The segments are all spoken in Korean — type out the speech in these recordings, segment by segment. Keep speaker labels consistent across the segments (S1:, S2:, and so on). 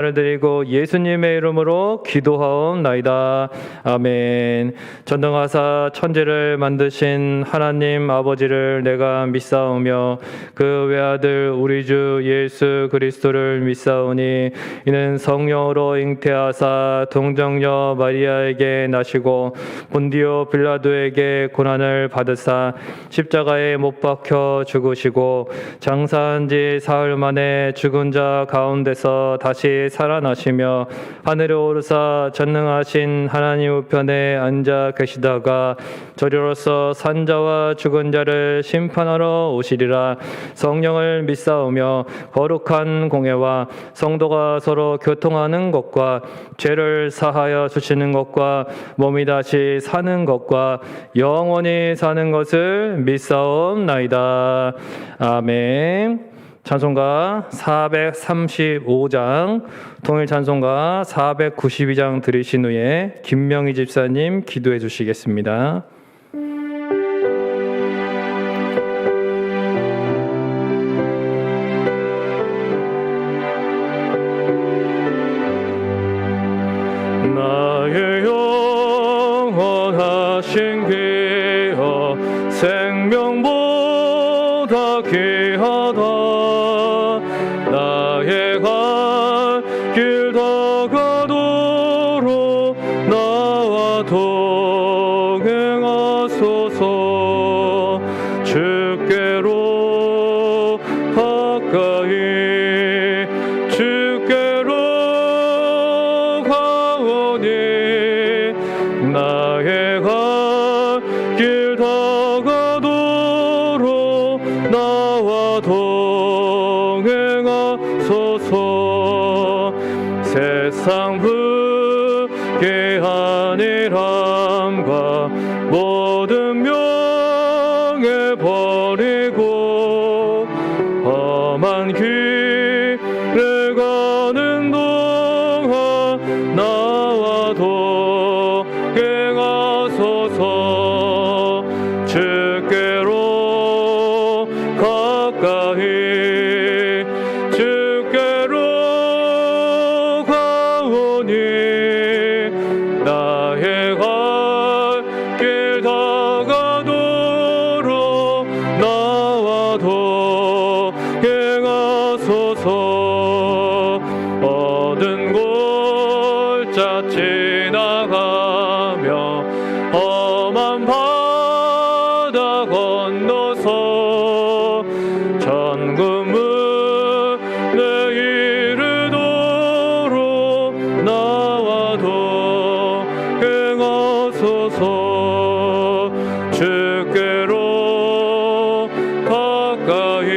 S1: 를 드리고 예수님의 이름으로 기도하옵나이다. 아멘. 전능하사 천지를 만드신 하나님 아버지를 내가 믿사오며 그 외아들 우리 주 예수 그리스도를 믿사오니 이는 성령으로 잉태하사 동정녀 마리아에게 나시고 본디오 빌라도에게 고난을 받으사 십자가에 못 박혀 죽으시고 장사한 지 사흘 만에 죽은 자 가운데서 다시 살아나시며 하늘에 오르사 전능하신 하나님 우편에 앉아 계시다가 저리로서 산자와 죽은 자를 심판하러 오시리라. 성령을 믿사오며 거룩한 공회와 성도가 서로 교통하는 것과 죄를 사하여 주시는 것과 몸이 다시 사는 것과 영원히 사는 것을 믿사옵나이다. 아멘. 찬송가 435장, 통일 찬송가 492장 들으신 후에 김명희 집사님 기도해 주시겠습니다. 나의 영원하신 귀여 생명보다 귀하다. 나의 갈 길 다가도록 나와 동행하소서. 주께로 가까이 주께로 가오니 나의 갈 길 다가도록 나와 동행하소서. 세상 불쾌한 일함과 모든 명예 버리고 험한 길을 가는 동안 나와 동행하소서. 주께로 가까이 주께로 가오니 나의 갈 길 다가도록 나와 동행하소서. 얻은 골짜 지나가며 험한 바다 건너서 천국문에 이르도록 나와 동행하소서. 주께로 가까이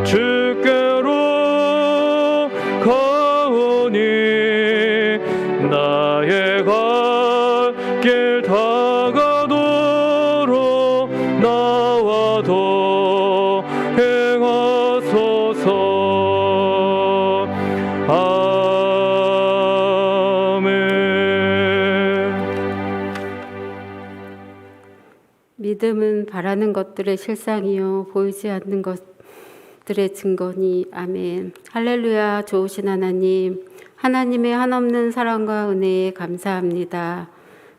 S1: 주께로 가오니 나의 갈 길 다가도록 나와 동행하소서. 아멘.
S2: 믿음은 바라는 것들의 실상이요 보이지 않는 것들의 증거니. 아멘. 할렐루야. 좋으신 하나님, 하나님의 한없는 사랑과 은혜에 감사합니다.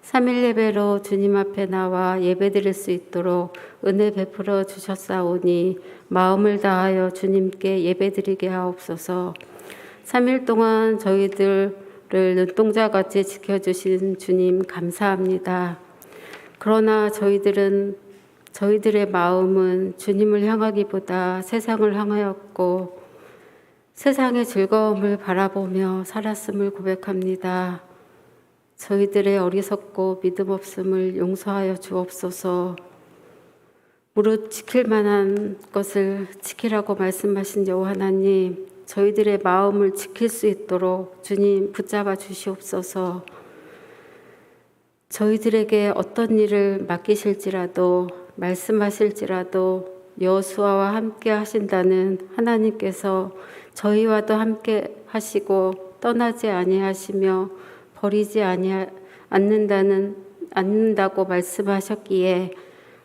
S2: 3일 예배로 주님 앞에 나와 예배드릴 수 있도록 은혜 베풀어 주셨사오니 마음을 다하여 주님께 예배드리게 하옵소서. 3일 동안 저희들을 눈동자같이 지켜주신 주님 감사합니다. 그러나 저희들의 마음은 주님을 향하기보다 세상을 향하였고 세상의 즐거움을 바라보며 살았음을 고백합니다. 저희들의 어리석고 믿음 없음을 용서하여 주옵소서. 무릇 지킬 만한 것을 지키라고 말씀하신 여호와 하나님, 저희들의 마음을 지킬 수 있도록 주님 붙잡아 주시옵소서. 저희들에게 어떤 일을 맡기실지라도 말씀하실지라도 여호수아와 함께 하신다는 하나님께서 저희와도 함께 하시고 떠나지 아니하시며 버리지 않는다고 말씀하셨기에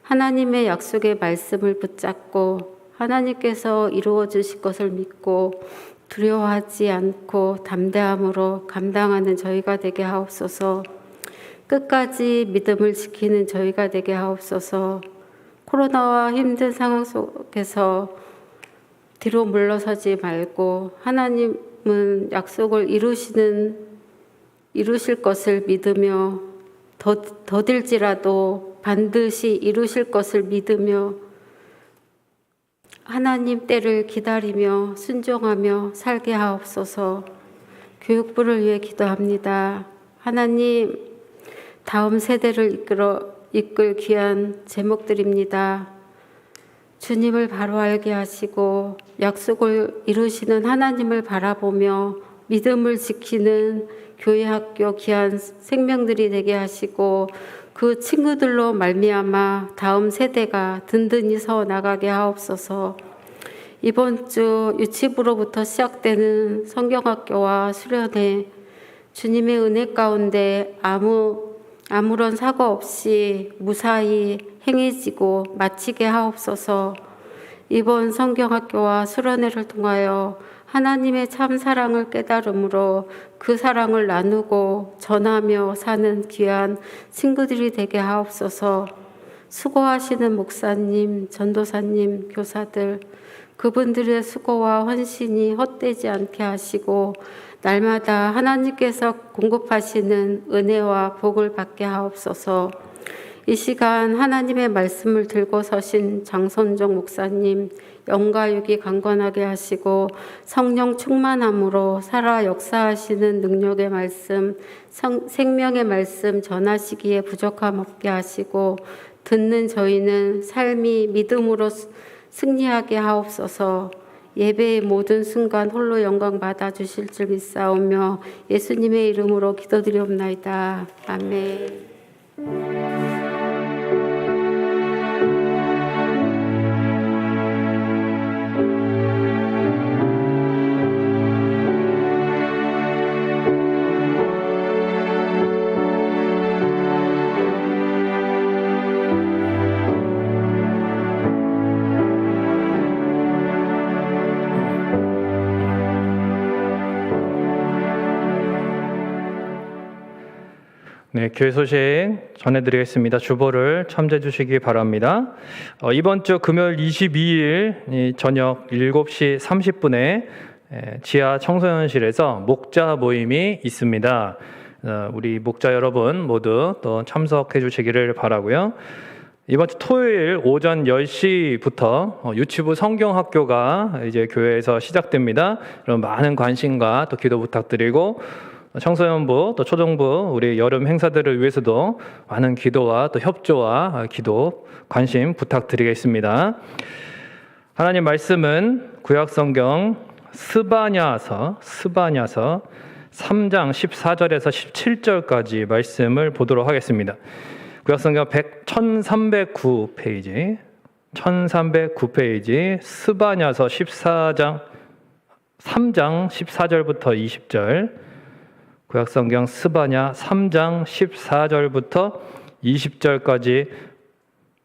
S2: 하나님의 약속의 말씀을 붙잡고 하나님께서 이루어 주실 것을 믿고 두려워하지 않고 담대함으로 감당하는 저희가 되게 하옵소서. 끝까지 믿음을 지키는 저희가 되게 하옵소서. 코로나와 힘든 상황 속에서 뒤로 물러서지 말고 하나님은 약속을 이루실 것을 믿으며 더딜지라도 반드시 이루실 것을 믿으며 하나님 때를 기다리며 순종하며 살게 하옵소서. 교육부를 위해 기도합니다. 하나님, 다음 세대를 이끌 귀한 제목들입니다. 주님을 바로 알게 하시고 약속을 이루시는 하나님을 바라보며 믿음을 지키는 교회 학교 귀한 생명들이 되게 하시고 그 친구들로 말미암아 다음 세대가 든든히 서 나가게 하옵소서. 이번 주 유치부로부터 시작되는 성경학교와 수련회 주님의 은혜 가운데 아무런 사고 없이 무사히 행해지고 마치게 하옵소서. 이번 성경학교와 수련회를 통하여 하나님의 참 사랑을 깨달음으로 그 사랑을 나누고 전하며 사는 귀한 친구들이 되게 하옵소서. 수고하시는 목사님, 전도사님, 교사들 그분들의 수고와 헌신이 헛되지 않게 하시고 날마다 하나님께서 공급하시는 은혜와 복을 받게 하옵소서. 이 시간 하나님의 말씀을 들고 서신 장선종 목사님 영과 육이 강건하게 하시고 성령 충만함으로 살아 역사하시는 능력의 말씀, 생명의 말씀 전하시기에 부족함 없게 하시고 듣는 저희는 삶이 믿음으로 승리하게 하옵소서. 예배의 모든 순간 홀로 영광 받아 주실 줄 믿사오며 예수님의 이름으로 기도드리옵나이다. 아멘.
S1: 네, 교회 소식 전해드리겠습니다. 주보를 첨부해 주시기 바랍니다. 이번 주 금요일 22일 저녁 7시 30분에 지하 청소년실에서 목자 모임이 있습니다. 우리 목자 여러분 모두 또 참석해 주시기를 바라고요. 이번 주 토요일 오전 10시부터 유치부 성경학교가 이제 교회에서 시작됩니다. 그럼 많은 관심과 또 기도 부탁드리고 청소년부 또 초중부 우리 여름 행사들을 위해서도 많은 기도와 또 협조와 기도 관심 부탁드리겠습니다. 하나님 말씀은 구약성경 스바냐서 3장 14절에서 17절까지 말씀을 보도록 하겠습니다. 구약성경 1309페이지 스바냐서 3장 14절부터 20절 구약성경 스바냐 3장 14절부터 20절까지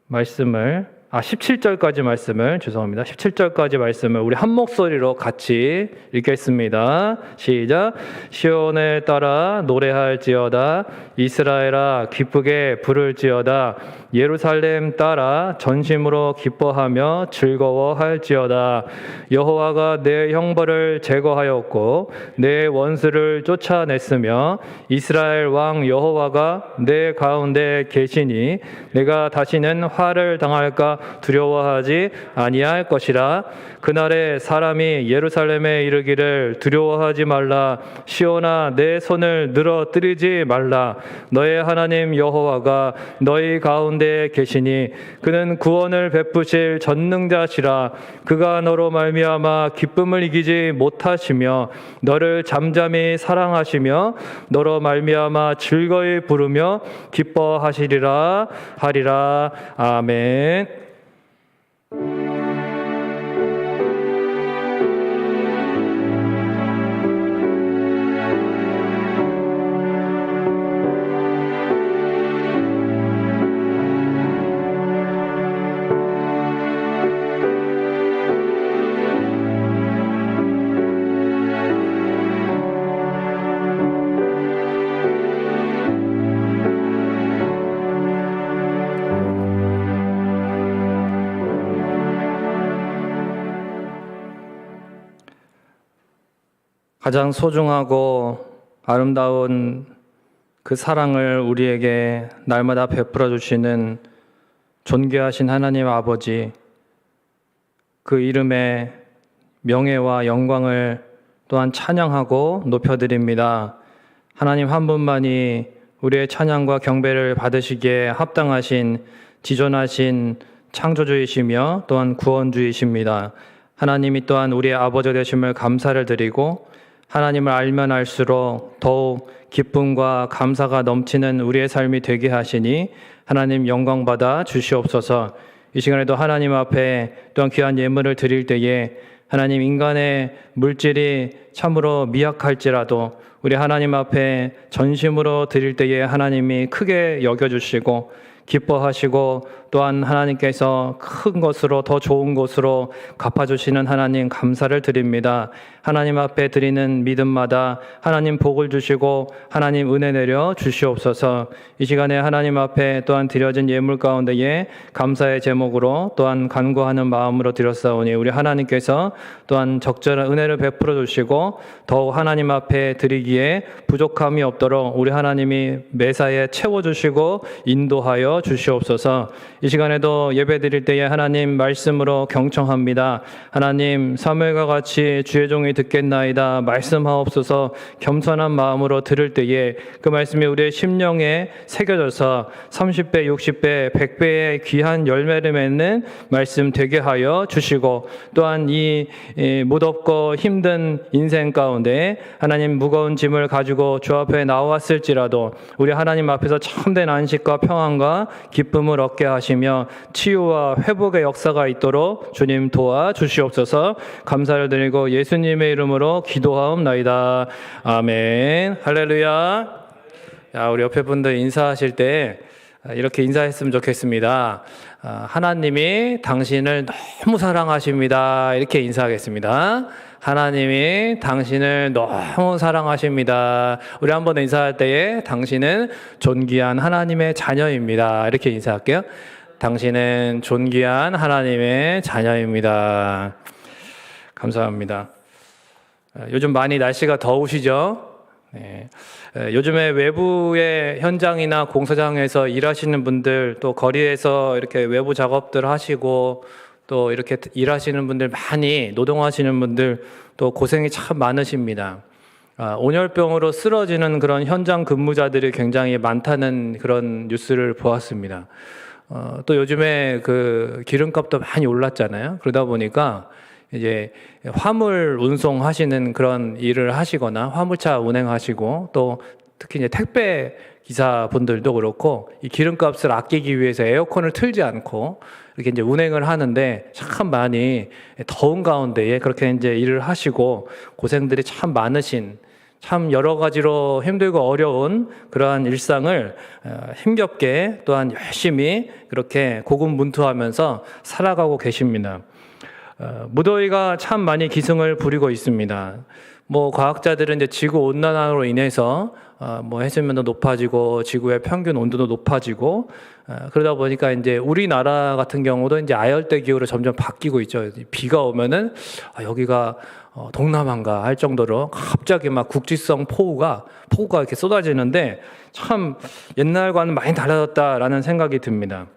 S1: 말씀을 17절까지 말씀을 17절까지 말씀을 우리 한 목소리로 같이 읽겠습니다. 시작. 시온을 따라 노래할지어다. 이스라엘아 기쁘게 부를지어다. 예루살렘 따라 전심으로 기뻐하며 즐거워할지어다. 여호와가 내 형벌을 제거하였고 내 원수를 쫓아냈으며 이스라엘 왕 여호와가 내 가운데 계시니 내가 다시는 화를 당할까 두려워하지 아니할 것이라. 그날에 사람이 예루살렘에 이르기를 두려워하지 말라. 시온아 내 손을 늘어뜨리지 말라. 너의 하나님 여호와가 너희 가운데 계시니 그는 구원을 베푸실 전능자시라. 그가 너로 말미암아 기쁨을 이기지 못하시며 너를 잠잠히 사랑하시며 너로 말미암아 즐거이 부르며 기뻐하시리라 하리라. 아멘. 가장 소중하고 아름다운 그 사랑을 우리에게 날마다 베풀어 주시는 존귀하신 하나님 아버지, 그 이름의 명예와 영광을 또한 찬양하고 높여드립니다. 하나님 한 분만이 우리의 찬양과 경배를 받으시기에 합당하신 지존하신 창조주이시며 또한 구원주이십니다. 하나님이 또한 우리의 아버지 되심을 감사를 드리고 하나님을 알면 알수록 더욱 기쁨과 감사가 넘치는 우리의 삶이 되게 하시니 하나님 영광 받아 주시옵소서. 이 시간에도 하나님 앞에 또한 귀한 예물을 드릴 때에 하나님 인간의 물질이 참으로 미약할지라도 우리 하나님 앞에 전심으로 드릴 때에 하나님이 크게 여겨주시고 기뻐하시고 또한 하나님께서 큰 것으로 더 좋은 것으로 갚아주시는 하나님 감사를 드립니다. 하나님 앞에 드리는 믿음마다 하나님 복을 주시고 하나님 은혜 내려 주시옵소서. 이 시간에 하나님 앞에 또한 드려진 예물 가운데에 감사의 제목으로 또한 간구하는 마음으로 드렸사오니 우리 하나님께서 또한 적절한 은혜를 베풀어 주시고 더욱 하나님 앞에 드리기에 부족함이 없도록 우리 하나님이 매사에 채워주시고 인도하여 주시옵소서. 이 시간에도 예배 드릴 때에 하나님 말씀으로 경청합니다. 하나님 사무엘과 같이 주의 종이 듣겠나이다 말씀하옵소서. 겸손한 마음으로 들을 때에 그 말씀이 우리의 심령에 새겨져서 30배, 60배, 100배의 귀한 열매를 맺는 말씀 되게 하여 주시고 또한 이 무덥고 힘든 인생 가운데 하나님 무거운 짐을 가지고 주 앞에 나왔을지라도 우리 하나님 앞에서 참된 안식과 평안과 기쁨을 얻게 하시며 치유와 회복의 역사가 있도록 주님 도와주시옵소서. 감사를 드리고 예수님의 이름으로 기도하옵나이다. 아멘. 할렐루야. 야, 우리 옆에 분들 인사하실 때 이렇게 인사했으면 좋겠습니다. 하나님이 당신을 너무 사랑하십니다. 이렇게 인사하겠습니다. 하나님이 당신을 너무 사랑하십니다. 우리 한번 인사할 때에 당신은 존귀한 하나님의 자녀입니다. 이렇게 인사할게요. 당신은 존귀한 하나님의 자녀입니다. 감사합니다. 요즘 많이 날씨가 더우시죠? 네. 요즘에 외부의 현장이나 공사장에서 일하시는 분들 또 거리에서 이렇게 외부 작업들 하시고 또 이렇게 일하시는 분들 많이 노동하시는 분들 또 고생이 참 많으십니다. 온열병으로 쓰러지는 그런 현장 근무자들이 굉장히 많다는 그런 뉴스를 보았습니다. 또 요즘에 그 기름값도 많이 올랐잖아요. 그러다 보니까 이제 화물 운송하시는 그런 일을 하시거나 화물차 운행하시고 또 특히 이제 택배 기사분들도 그렇고 이 기름값을 아끼기 위해서 에어컨을 틀지 않고 이렇게 이제 운행을 하는데 참 많이 더운 가운데에 그렇게 이제 일을 하시고 고생들이 참 많으신 참 여러 가지로 힘들고 어려운 그러한 일상을 힘겹게 또한 열심히 그렇게 고군분투하면서 살아가고 계십니다. 무더위가 참 많이 기승을 부리고 있습니다. 뭐 과학자들은 이제 지구 온난화로 인해서 뭐 해수면도 높아지고 지구의 평균 온도도 높아지고 그러다 보니까 이제 우리나라 같은 경우도 이제 아열대 기후로 점점 바뀌고 있죠. 비가 오면은 여기가 동남아인가 할 정도로 갑자기 막 국지성 폭우가 이렇게 쏟아지는데 참 옛날과는 많이 달라졌다라는 생각이 듭니다.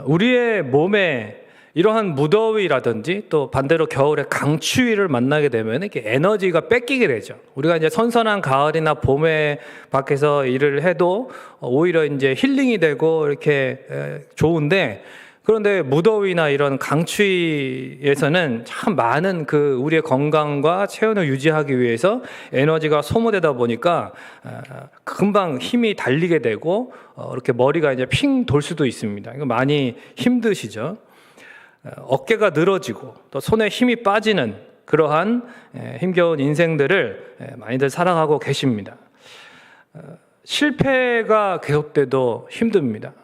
S1: 우리의 몸에 이러한 무더위라든지 또 반대로 겨울에 강추위를 만나게 되면 이렇게 에너지가 뺏기게 되죠. 우리가 이제 선선한 가을이나 봄에 밖에서 일을 해도 오히려 이제 힐링이 되고 이렇게 좋은데 그런데 무더위나 이런 강추위에서는 참 많은 그 우리의 건강과 체온을 유지하기 위해서 에너지가 소모되다 보니까 금방 힘이 달리게 되고 이렇게 머리가 이제 핑 돌 수도 있습니다. 이거 많이 힘드시죠? 어깨가 늘어지고 또 손에 힘이 빠지는 그러한 힘겨운 인생들을 많이들 살아가고 계십니다. 실패가 계속돼도 힘듭니다.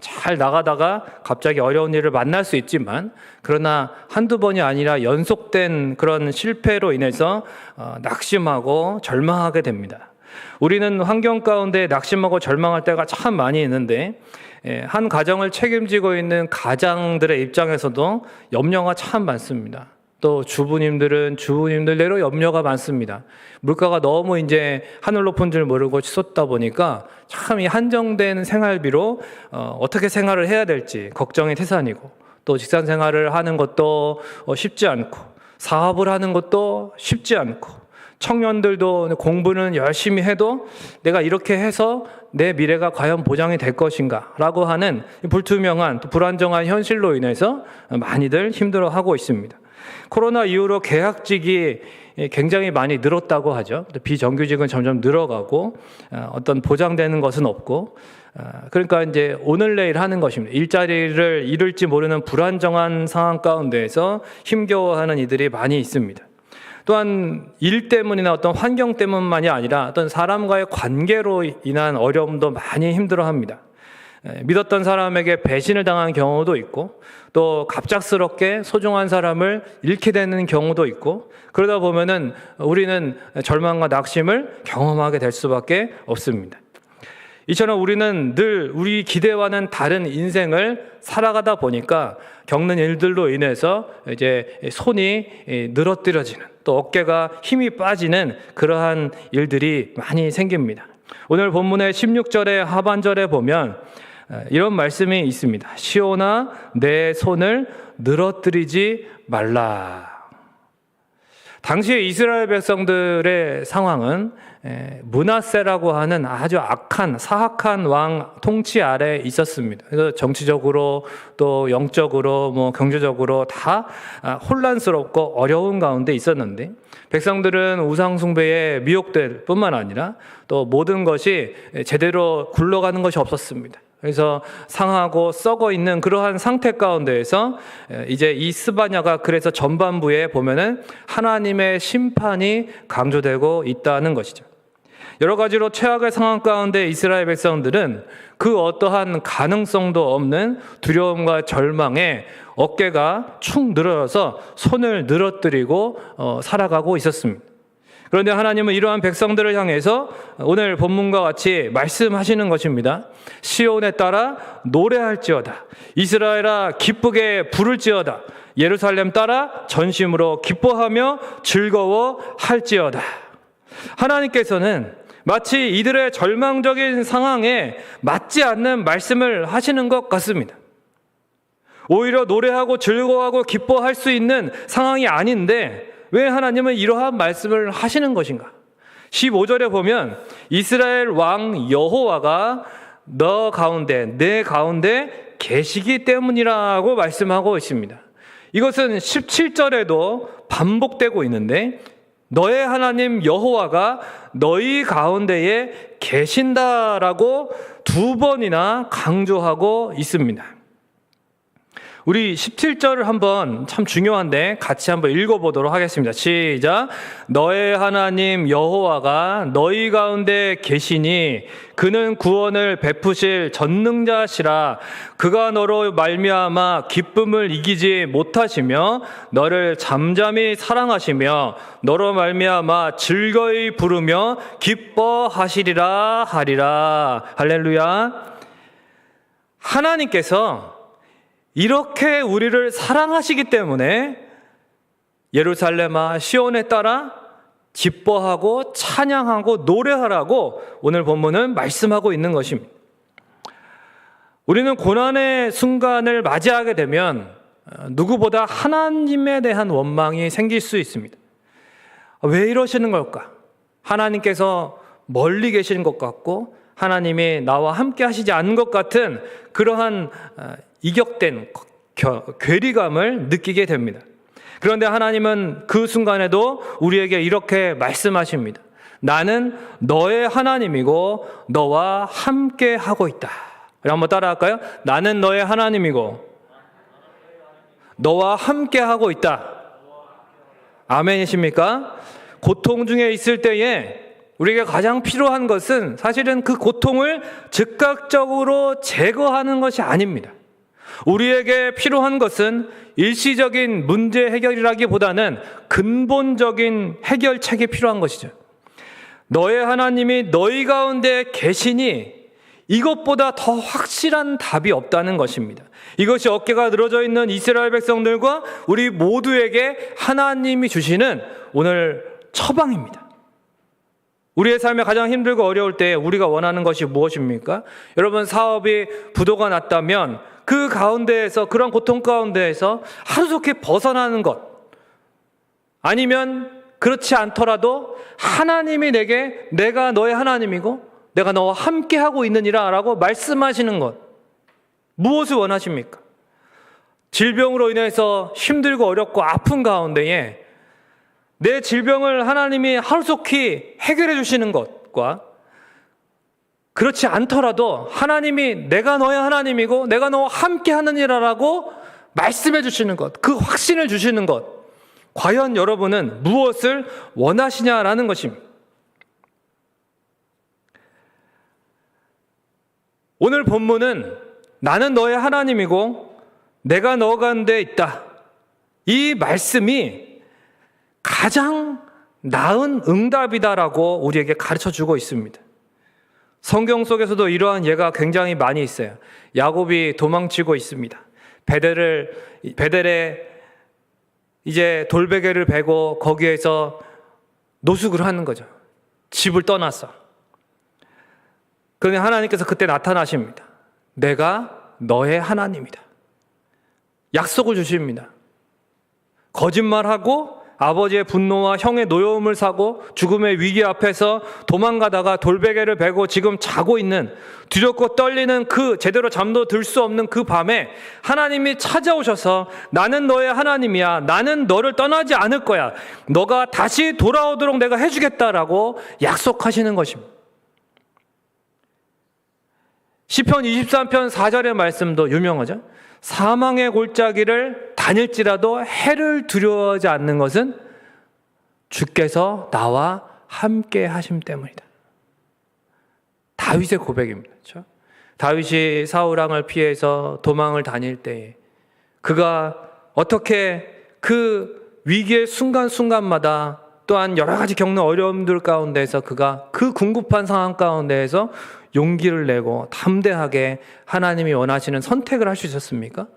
S1: 잘 나가다가 갑자기 어려운 일을 만날 수 있지만 그러나 한두 번이 아니라 연속된 그런 실패로 인해서 낙심하고 절망하게 됩니다. 우리는 환경 가운데 낙심하고 절망할 때가 참 많이 있는데 한 가정을 책임지고 있는 가장들의 입장에서도 염려가 참 많습니다. 또 주부님들은 주부님들대로 염려가 많습니다. 물가가 너무 이제 하늘 높은 줄 모르고 치솟다 보니까 참 이 한정된 생활비로 어떻게 생활을 해야 될지 걱정이 태산이고, 또 직장 생활을 하는 것도 쉽지 않고, 사업을 하는 것도 쉽지 않고, 청년들도 공부는 열심히 해도 내가 이렇게 해서 내 미래가 과연 보장이 될 것인가 라고 하는 불투명한, 또 불안정한 현실로 인해서 많이들 힘들어하고 있습니다. 코로나 이후로 계약직이 굉장히 많이 늘었다고 하죠. 비정규직은 점점 늘어가고 어떤 보장되는 것은 없고, 그러니까 이제 오늘 내일 하는 것입니다. 일자리를 잃을지 모르는 불안정한 상황 가운데에서 힘겨워하는 이들이 많이 있습니다. 또한 일 때문이나 어떤 환경 때문만이 아니라 어떤 사람과의 관계로 인한 어려움도 많이 힘들어합니다. 믿었던 사람에게 배신을 당한 경우도 있고, 또 갑작스럽게 소중한 사람을 잃게 되는 경우도 있고, 그러다 보면은 우리는 절망과 낙심을 경험하게 될 수밖에 없습니다. 이처럼 우리는 늘 우리 기대와는 다른 인생을 살아가다 보니까 겪는 일들로 인해서 이제 손이 늘어뜨려지는, 또 어깨가 힘이 빠지는 그러한 일들이 많이 생깁니다. 오늘 본문의 16절의 하반절에 보면 이런 말씀이 있습니다. 시온아, 내 손을 늘어뜨리지 말라. 당시에 이스라엘 백성들의 상황은 므낫세라고 하는 아주 악한, 사악한 왕 통치 아래에 있었습니다. 그래서 정치적으로 또 영적으로 경제적으로 다 혼란스럽고 어려운 가운데 있었는데, 백성들은 우상 숭배에 미혹될 뿐만 아니라 또 모든 것이 제대로 굴러가는 것이 없었습니다. 그래서 상하고 썩어 있는 그러한 상태 가운데에서 이제 이 스바냐가 그래서 전반부에 보면은 하나님의 심판이 강조되고 있다는 것이죠. 여러 가지로 최악의 상황 가운데 이스라엘 백성들은 그 어떠한 가능성도 없는 두려움과 절망에 어깨가 축 늘어서 손을 늘어뜨리고 살아가고 있었습니다. 그런데 하나님은 이러한 백성들을 향해서 오늘 본문과 같이 말씀하시는 것입니다. 시온에 따라 노래할지어다. 이스라엘아 기쁘게 부를지어다. 예루살렘 따라 전심으로 기뻐하며 즐거워할지어다. 하나님께서는 마치 이들의 절망적인 상황에 맞지 않는 말씀을 하시는 것 같습니다. 오히려 노래하고 즐거워하고 기뻐할 수 있는 상황이 아닌데 왜 하나님은 이러한 말씀을 하시는 것인가? 15절에 보면 이스라엘 왕 여호와가 내 가운데 계시기 때문이라고 말씀하고 있습니다. 이것은 17절에도 반복되고 있는데, 너의 하나님 여호와가 너희 가운데에 계신다라고 2번이나 강조하고 있습니다. 우리 17절을 한번 참 중요한데 같이 한번 읽어보도록 하겠습니다. 시작. 너의 하나님 여호와가 너희 가운데 계시니 그는 구원을 베푸실 전능자시라. 그가 너로 말미암아 기쁨을 이기지 못하시며 너를 잠잠히 사랑하시며 너로 말미암아 즐거이 부르며 기뻐하시리라 하리라. 할렐루야. 하나님께서 이렇게 우리를 사랑하시기 때문에 예루살렘아 시온에 따라 기뻐하고 찬양하고 노래하라고 오늘 본문은 말씀하고 있는 것입니다. 우리는 고난의 순간을 맞이하게 되면 누구보다 하나님에 대한 원망이 생길 수 있습니다. 왜 이러시는 걸까? 하나님께서 멀리 계시는 것 같고 하나님이 나와 함께 하시지 않는 것 같은 그러한 이격된 괴리감을 느끼게 됩니다. 그런데 하나님은 그 순간에도 우리에게 이렇게 말씀하십니다. 나는 너의 하나님이고 너와 함께 하고 있다. 한번 따라할까요? 나는 너의 하나님이고 너와 함께 하고 있다. 아멘이십니까? 고통 중에 있을 때에 우리에게 가장 필요한 것은 사실은 그 고통을 즉각적으로 제거하는 것이 아닙니다. 우리에게 필요한 것은 일시적인 문제 해결이라기보다는 근본적인 해결책이 필요한 것이죠. 너의 하나님이 너희 가운데 계시니 이것보다 더 확실한 답이 없다는 것입니다. 이것이 어깨가 늘어져 있는 이스라엘 백성들과 우리 모두에게 하나님이 주시는 오늘 처방입니다. 우리의 삶에 가장 힘들고 어려울 때 우리가 원하는 것이 무엇입니까? 여러분, 사업이 부도가 났다면 그 가운데에서, 그런 고통 가운데에서 하루속히 벗어나는 것, 아니면 그렇지 않더라도 하나님이 내게 내가 너의 하나님이고 내가 너와 함께하고 있느니라 라고 말씀하시는 것, 무엇을 원하십니까? 질병으로 인해서 힘들고 어렵고 아픈 가운데에 내 질병을 하나님이 하루속히 해결해 주시는 것과, 그렇지 않더라도 하나님이 내가 너의 하나님이고 내가 너와 함께 하느니라 라고 말씀해 주시는 것, 그 확신을 주시는 것, 과연 여러분은 무엇을 원하시냐라는 것입니다. 오늘 본문은 나는 너의 하나님이고 내가 너 가운데 있다, 이 말씀이 가장 나은 응답이다라고 우리에게 가르쳐주고 있습니다. 성경 속에서도 이러한 예가 굉장히 많이 있어요. 야곱이 도망치고 있습니다. 베델에 이제 돌베개를 베고 거기에서 노숙을 하는 거죠. 집을 떠났어. 그런데 하나님께서 그때 나타나십니다. 내가 너의 하나님이다. 약속을 주십니다. 거짓말하고 아버지의 분노와 형의 노여움을 사고 죽음의 위기 앞에서 도망가다가 돌베개를 베고 지금 자고 있는, 두렵고 떨리는 그 제대로 잠도 들 수 없는 그 밤에 하나님이 찾아오셔서 나는 너의 하나님이야, 나는 너를 떠나지 않을 거야, 너가 다시 돌아오도록 내가 해주겠다라고 약속하시는 것입니다. 시편 23편 4절의 말씀도 유명하죠. 사망의 골짜기를 다닐지라도 해를 두려워하지 않는 것은 주께서 나와 함께 하심 때문이다. 다윗의 고백입니다. 그렇죠? 다윗이 사울왕을 피해서 도망을 다닐 때에 그가 어떻게 그 위기의 순간순간마다, 또한 여러 가지 겪는 어려움들 가운데서 그가 그 궁급한 상황 가운데에서 용기를 내고 담대하게 하나님이 원하시는 선택을 할 수 있었습니까?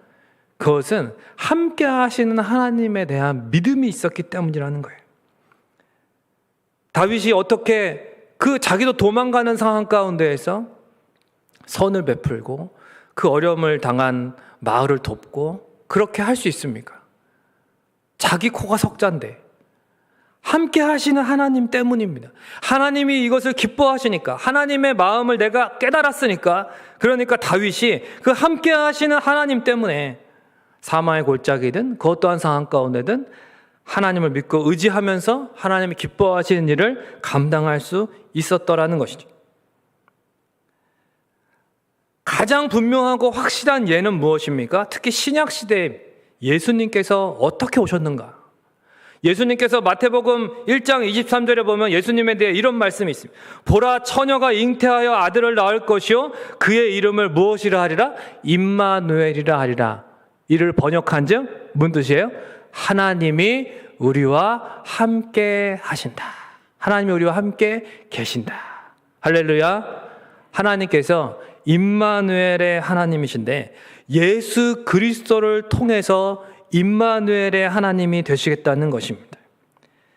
S1: 그것은 함께 하시는 하나님에 대한 믿음이 있었기 때문이라는 거예요. 다윗이 어떻게 그 자기도 도망가는 상황 가운데에서 선을 베풀고 그 어려움을 당한 마을을 돕고 그렇게 할 수 있습니까? 자기 코가 석잔데 함께 하시는 하나님 때문입니다. 하나님이 이것을 기뻐하시니까, 하나님의 마음을 내가 깨달았으니까, 그러니까 다윗이 그 함께 하시는 하나님 때문에 사망의 골짜기든 그 어떠한 상황 가운데든 하나님을 믿고 의지하면서 하나님이 기뻐하시는 일을 감당할 수 있었더라는 것이죠. 가장 분명하고 확실한 예는 무엇입니까? 특히 신약시대에 예수님께서 어떻게 오셨는가? 예수님께서 마태복음 1장 23절에 보면 예수님에 대해 이런 말씀이 있습니다. 보라, 처녀가 잉태하여 아들을 낳을 것이요 그의 이름을 무엇이라 하리라? 임마누엘이라 하리라. 이를 번역한즉 무슨 뜻이에요? 하나님이 우리와 함께 하신다. 하나님이 우리와 함께 계신다. 할렐루야. 하나님께서 임마누엘의 하나님이신데 예수 그리스도를 통해서 임마누엘의 하나님이 되시겠다는 것입니다.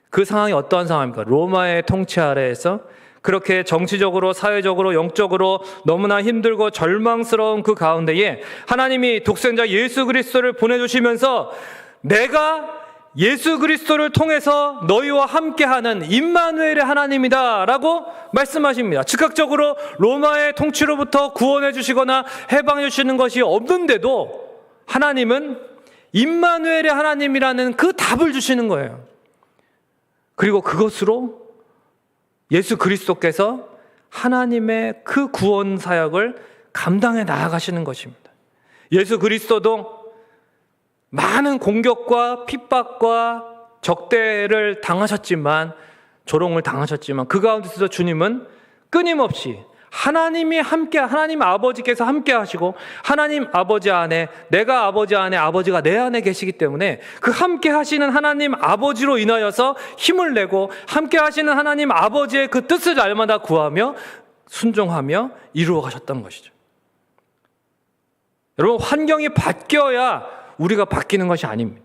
S1: 그 상황이 어떠한 상황입니까? 로마의 통치 아래에서 그렇게 정치적으로, 사회적으로, 영적으로 너무나 힘들고 절망스러운 그 가운데에 하나님이 독생자 예수 그리스도를 보내주시면서 내가 예수 그리스도를 통해서 너희와 함께하는 임마누엘의 하나님이다 라고 말씀하십니다. 즉각적으로 로마의 통치로부터 구원해 주시거나 해방해 주시는 것이 없는데도 하나님은 임마누엘의 하나님이라는 그 답을 주시는 거예요. 그리고 그것으로 예수 그리스도께서 하나님의 그 구원 사역을 감당해 나아가시는 것입니다. 예수 그리스도도 많은 공격과 핍박과 적대를 당하셨지만, 조롱을 당하셨지만 그 가운데서도 주님은 끊임없이 하나님이 함께, 하나님 아버지께서 함께 하시고 하나님 아버지 안에, 내가 아버지 안에, 아버지가 내 안에 계시기 때문에 그 함께 하시는 하나님 아버지로 인하여서 힘을 내고 함께 하시는 하나님 아버지의 그 뜻을 날마다 구하며 순종하며 이루어 가셨던 것이죠. 여러분, 환경이 바뀌어야 우리가 바뀌는 것이 아닙니다.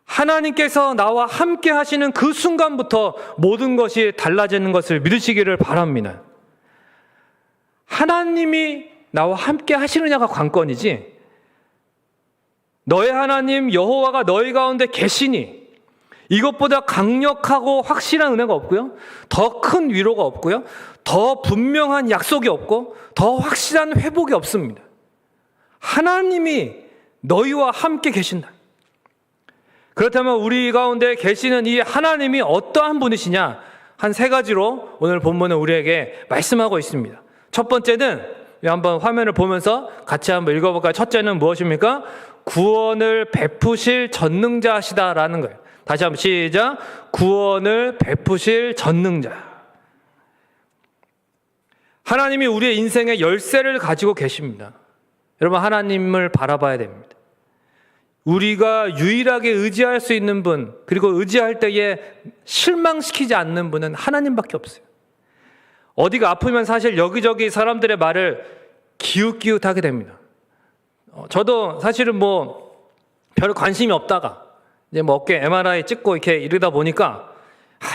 S1: 하나님께서 나와 함께 하시는 그 순간부터 모든 것이 달라지는 것을 믿으시기를 바랍니다. 하나님이 나와 함께 하시느냐가 관건이지, 너의 하나님 여호와가 너희 가운데 계시니 이것보다 강력하고 확실한 은혜가 없고요, 더 큰 위로가 없고요, 더 분명한 약속이 없고 더 확실한 회복이 없습니다. 하나님이 너희와 함께 계신다. 그렇다면 우리 가운데 계시는 이 하나님이 어떠한 분이시냐, 한 세 가지로 오늘 본문은 우리에게 말씀하고 있습니다. 첫 번째는 한번 화면을 보면서 같이 한번 읽어볼까요? 첫째는 무엇입니까? 구원을 베푸실 전능자시다라는 거예요. 다시 한번 시작. 구원을 베푸실 전능자. 하나님이 우리의 인생의 열쇠를 가지고 계십니다. 여러분, 하나님을 바라봐야 됩니다. 우리가 유일하게 의지할 수 있는 분, 그리고 의지할 때에 실망시키지 않는 분은 하나님밖에 없어요. 어디가 아프면 사실 여기저기 사람들의 말을 기웃기웃하게 됩니다. 저도 사실은 별 관심이 없다가 이제 어깨 MRI 찍고 이렇게 이러다 보니까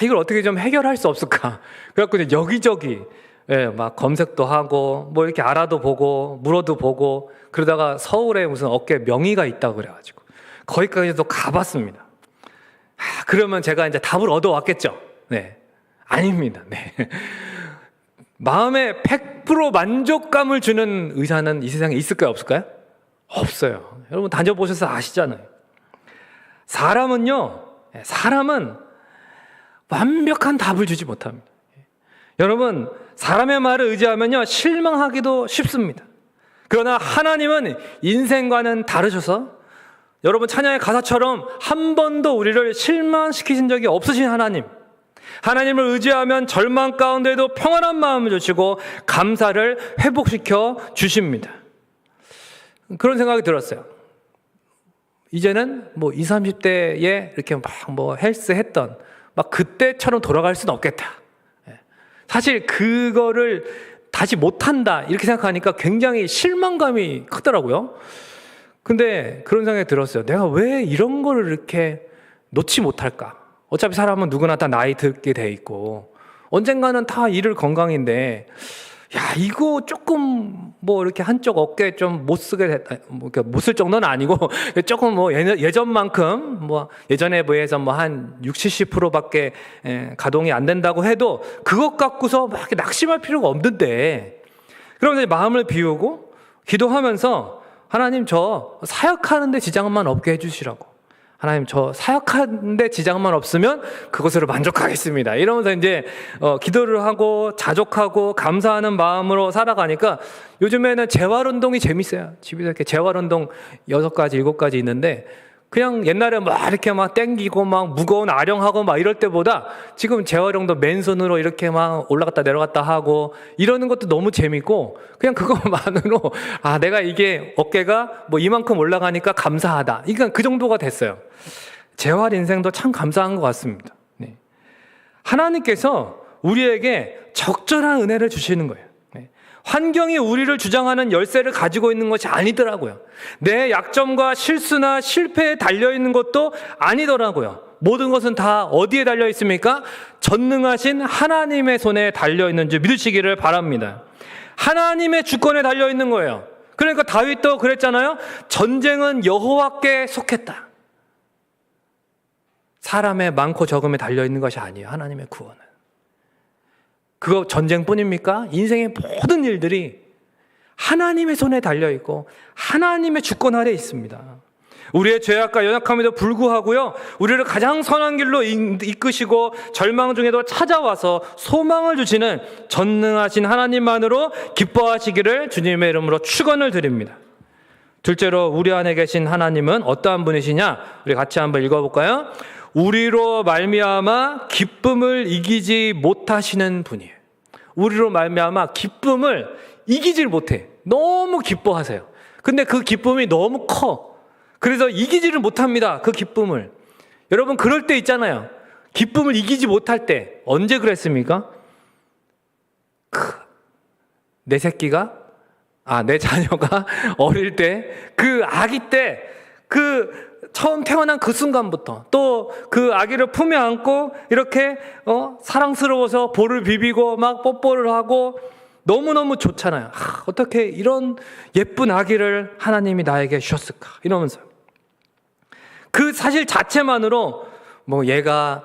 S1: 이걸 어떻게 좀 해결할 수 없을까? 그래갖고 이제 여기저기 막 검색도 하고 이렇게 알아도 보고 물어도 보고 그러다가 서울에 무슨 어깨 명의가 있다고 그래가지고 거기까지도 가봤습니다. 그러면 제가 이제 답을 얻어왔겠죠. 네, 아닙니다. 네. 마음에 100% 만족감을 주는 의사는 이 세상에 있을까요, 없을까요? 없어요. 여러분 다녀보셔서 아시잖아요. 사람은 완벽한 답을 주지 못합니다. 여러분, 사람의 말을 의지하면요 실망하기도 쉽습니다. 그러나 하나님은 인생과는 다르셔서 여러분 찬양의 가사처럼 한 번도 우리를 실망시키신 적이 없으신 하나님, 하나님을 의지하면 절망 가운데도 평안한 마음을 주시고 감사를 회복시켜 주십니다. 그런 생각이 들었어요. 이제는 20, 30대에 이렇게 헬스 했던 그때처럼 돌아갈 수는 없겠다. 사실 그거를 다시 못한다 이렇게 생각하니까 굉장히 실망감이 크더라고요. 근데 그런 생각이 들었어요. 내가 왜 이런 거를 이렇게 놓지 못할까? 어차피 사람은 누구나 다 나이 들게 돼 있고 언젠가는 다 잃을 건강인데 이거 조금 이렇게 한쪽 어깨 좀 못 쓰게 됐다. 못 쓸 정도는 아니고 조금 예전만큼 예전에 비해서 한 60, 70%밖에 가동이 안 된다고 해도 그것 갖고서 막 이렇게 낙심할 필요가 없는데, 그러면서 마음을 비우고 기도하면서 하나님 저 사역하는데 지장만 없게 해주시라고. 하나님 저 사역하는데 지장만 없으면 그것으로 만족하겠습니다. 이러면서 이제 기도를 하고 자족하고 감사하는 마음으로 살아가니까 요즘에는 재활운동이 재밌어요. 집에서 이렇게 재활운동 6가지, 7가지 있는데 그냥 옛날에 이렇게 땡기고 무거운 아령하고 이럴 때보다 지금 재활용도 맨손으로 이렇게 올라갔다 내려갔다 하고 이러는 것도 너무 재밌고 그냥 그것만으로 내가 이게 어깨가 이만큼 올라가니까 감사하다. 그러니까 그 정도가 됐어요. 재활 인생도 참 감사한 것 같습니다. 네. 하나님께서 우리에게 적절한 은혜를 주시는 거예요. 환경이 우리를 주장하는 열쇠를 가지고 있는 것이 아니더라고요. 내 약점과 실수나 실패에 달려있는 것도 아니더라고요. 모든 것은 다 어디에 달려 있습니까? 전능하신 하나님의 손에 달려있는 줄 믿으시기를 바랍니다. 하나님의 주권에 달려있는 거예요. 그러니까 다윗도 그랬잖아요. 전쟁은 여호와께 속했다. 사람의 많고 적음에 달려있는 것이 아니에요. 하나님의 구원은. 그거 전쟁뿐입니까? 인생의 모든 일들이 하나님의 손에 달려있고 하나님의 주권 아래에 있습니다. 우리의 죄악과 연약함에도 불구하고요, 우리를 가장 선한 길로 이끄시고 절망 중에도 찾아와서 소망을 주시는 전능하신 하나님만으로 기뻐하시기를 주님의 이름으로 축원을 드립니다. 둘째로 우리 안에 계신 하나님은 어떠한 분이시냐? 우리 같이 한번 읽어볼까요? 우리로 말미암아 기쁨을 이기지 못하시는 분이에요. 우리로 말미암아 기쁨을 이기질 못해. 너무 기뻐하세요. 근데 그 기쁨이 너무 커. 그래서 이기지를 못합니다. 그 기쁨을. 여러분 그럴 때 있잖아요. 기쁨을 이기지 못할 때. 언제 그랬습니까? 내 자녀가 어릴 때, 그 아기 때, 그 처음 태어난 그 순간부터 또 그 아기를 품에 안고 이렇게 사랑스러워서 볼을 비비고 막 뽀뽀를 하고 너무너무 좋잖아요. 어떻게 이런 예쁜 아기를 하나님이 나에게 주셨을까 이러면서 그 사실 자체만으로 얘가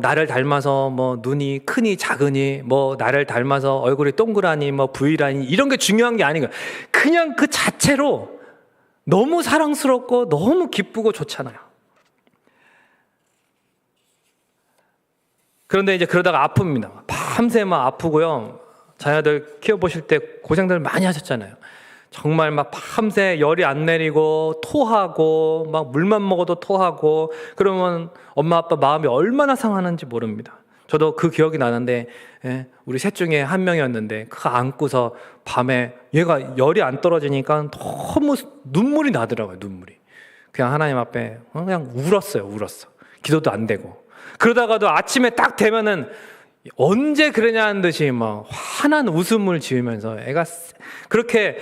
S1: 나를 닮아서 눈이 크니 작으니 나를 닮아서 얼굴이 동그라니 V라니 이런 게 중요한 게 아닌 거예요. 그냥 그 자체로 너무 사랑스럽고 너무 기쁘고 좋잖아요. 그런데 이제 그러다가 아픕니다. 밤새 아프고요. 자녀들 키워보실 때 고생들 많이 하셨잖아요. 정말 밤새 열이 안 내리고 토하고 물만 먹어도 토하고 그러면 엄마 아빠 마음이 얼마나 상하는지 모릅니다. 저도 그 기억이 나는데 우리 셋 중에 한 명이었는데 그 안고서 밤에 얘가 열이 안 떨어지니까 너무 눈물이 나더라고요. 눈물이. 그냥 하나님 앞에 그냥 울었어요. 기도도 안 되고. 그러다가도 아침에 딱 되면은 언제 그러냐는 듯이 환한 웃음을 지으면서 애가 그렇게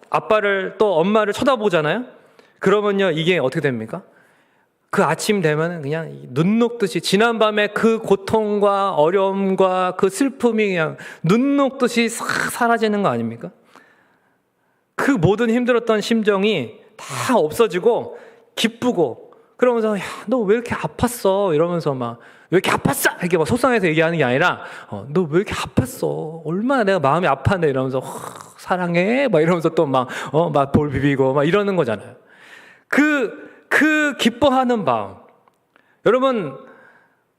S1: 아빠를 또 엄마를 쳐다보잖아요. 그러면요 이게 어떻게 됩니까? 그 아침 되면 그냥 눈 녹듯이 지난밤에 그 고통과 어려움과 그 슬픔이 그냥 눈 녹듯이 싹 사라지는 거 아닙니까? 그 모든 힘들었던 심정이 다 없어지고 기쁘고 그러면서 너 왜 이렇게 아팠어? 이러면서 왜 이렇게 아팠어? 이렇게 속상해서 얘기하는 게 아니라 너 왜 이렇게 아팠어? 얼마나 내가 마음이 아팠는데 이러면서 사랑해? 이러면서 또 볼 비비고 이러는 거잖아요. 그 기뻐하는 마음. 여러분,